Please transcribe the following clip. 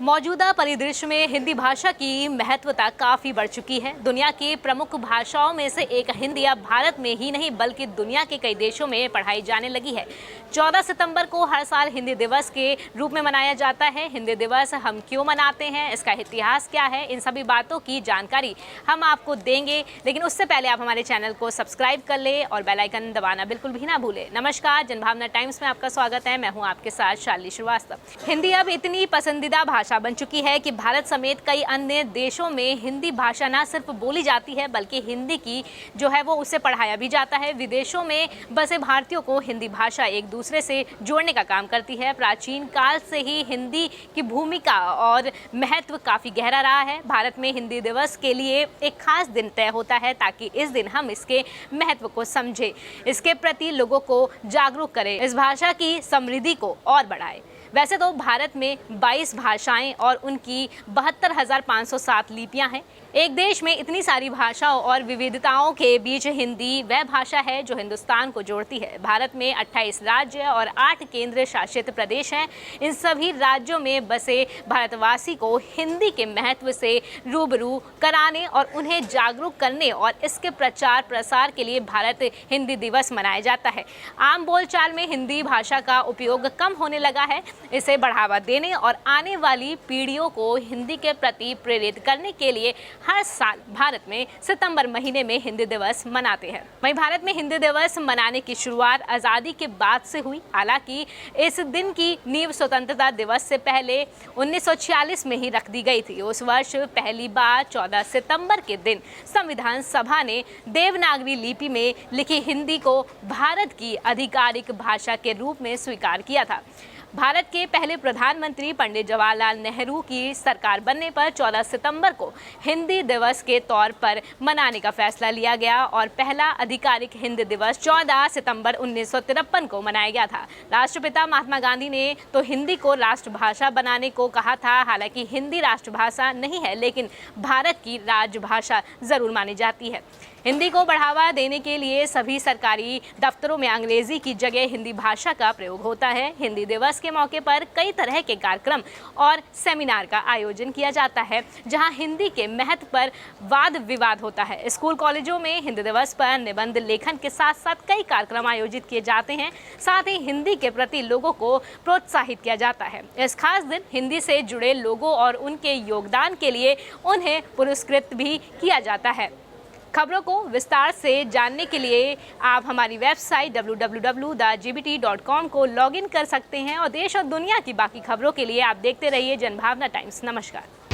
मौजूदा परिदृश्य में हिंदी भाषा की महत्वता काफ़ी बढ़ चुकी है। दुनिया की प्रमुख भाषाओं में से एक हिंदी अब भारत में ही नहीं बल्कि दुनिया के कई देशों में पढ़ाई जाने लगी है। 14 सितंबर को हर साल हिंदी दिवस के रूप में मनाया जाता है। हिंदी दिवस हम क्यों मनाते हैं, इसका इतिहास क्या है, इन सभी बातों की जानकारी हम आपको देंगे। लेकिन उससे पहले आप हमारे चैनल को सब्सक्राइब कर ले और बेल आइकन दबाना बिल्कुल भी ना भूलें। नमस्कार, जनभावना टाइम्स में आपका स्वागत है। मैं हूँ आपके साथ शालिनी श्रीवास्तव। हिंदी अब इतनी पसंदीदा भाषा बन चुकी है कि भारत समेत कई अन्य देशों में हिंदी भाषा न सिर्फ बोली जाती है बल्कि हिंदी की जो है वो उसे पढ़ाया भी जाता है। विदेशों में बसे भारतीयों को हिंदी भाषा एक दूसरे से जोड़ने का काम करती है। प्राचीन काल से ही हिंदी की भूमिका और महत्व काफ़ी गहरा रहा है। भारत में हिंदी दिवस के लिए एक खास दिन तय होता है ताकि इस दिन हम इसके महत्व को समझें, इसके प्रति लोगों को जागरूक करें, इस भाषा की समृद्धि को और बढ़ाएं। वैसे तो भारत में 22 भाषाएं और उनकी 72,507 लिपियां हैं। एक देश में इतनी सारी भाषाओं और विविधताओं के बीच हिंदी वह भाषा है जो हिंदुस्तान को जोड़ती है। भारत में 28 राज्य और 8 केंद्र शासित प्रदेश हैं। इन सभी राज्यों में बसे भारतवासी को हिंदी के महत्व से रूबरू कराने और उन्हें जागरूक करने और इसके प्रचार प्रसार के लिए भारत हिंदी दिवस मनाया जाता है। आम बोलचाल में हिंदी भाषा का उपयोग कम होने लगा है। इसे बढ़ावा देने और आने वाली पीढ़ियों को हिंदी के प्रति प्रेरित करने के लिए हर साल भारत में सितंबर महीने में हिंदी दिवस मनाते हैं। वहीं भारत में हिंदी दिवस मनाने की शुरुआत आज़ादी के बाद से हुई। हालांकि इस दिन की नींव स्वतंत्रता दिवस से पहले 1946 में ही रख दी गई थी। उस वर्ष पहली बार 14 सितंबर के दिन संविधान सभा ने देवनागरी लिपि में लिखी हिंदी को भारत की आधिकारिक भाषा के रूप में स्वीकार किया था। भारत के पहले प्रधानमंत्री पंडित जवाहरलाल नेहरू की सरकार बनने पर 14 सितंबर को हिंदी दिवस के तौर पर मनाने का फैसला लिया गया और पहला आधिकारिक हिंदी दिवस 14 सितंबर 1953 को मनाया गया था। राष्ट्रपिता महात्मा गांधी ने तो हिंदी को राष्ट्रभाषा बनाने को कहा था। हालांकि हिंदी राष्ट्रभाषा नहीं है लेकिन भारत की राजभाषा जरूर मानी जाती है। हिंदी को बढ़ावा देने के लिए सभी सरकारी दफ्तरों में अंग्रेजी की जगह हिंदी भाषा का प्रयोग होता है। हिंदी दिवस के मौके पर कई तरह के कार्यक्रम और सेमिनार का आयोजन किया जाता है जहां हिंदी के महत्व पर वाद विवाद होता है। स्कूल कॉलेजों में हिंदी दिवस पर निबंध लेखन के साथ साथ कई कार्यक्रम आयोजित किए जाते हैं। साथ ही हिंदी के प्रति लोगों को प्रोत्साहित किया जाता है। इस खास दिन हिंदी से जुड़े लोगों और उनके योगदान के लिए उन्हें पुरस्कृत भी किया जाता है। खबरों को विस्तार से जानने के लिए आप हमारी वेबसाइट www.gbt.com को लॉगिन कर सकते हैं और देश और दुनिया की बाकी खबरों के लिए आप देखते रहिए जनभावना टाइम्स। नमस्कार।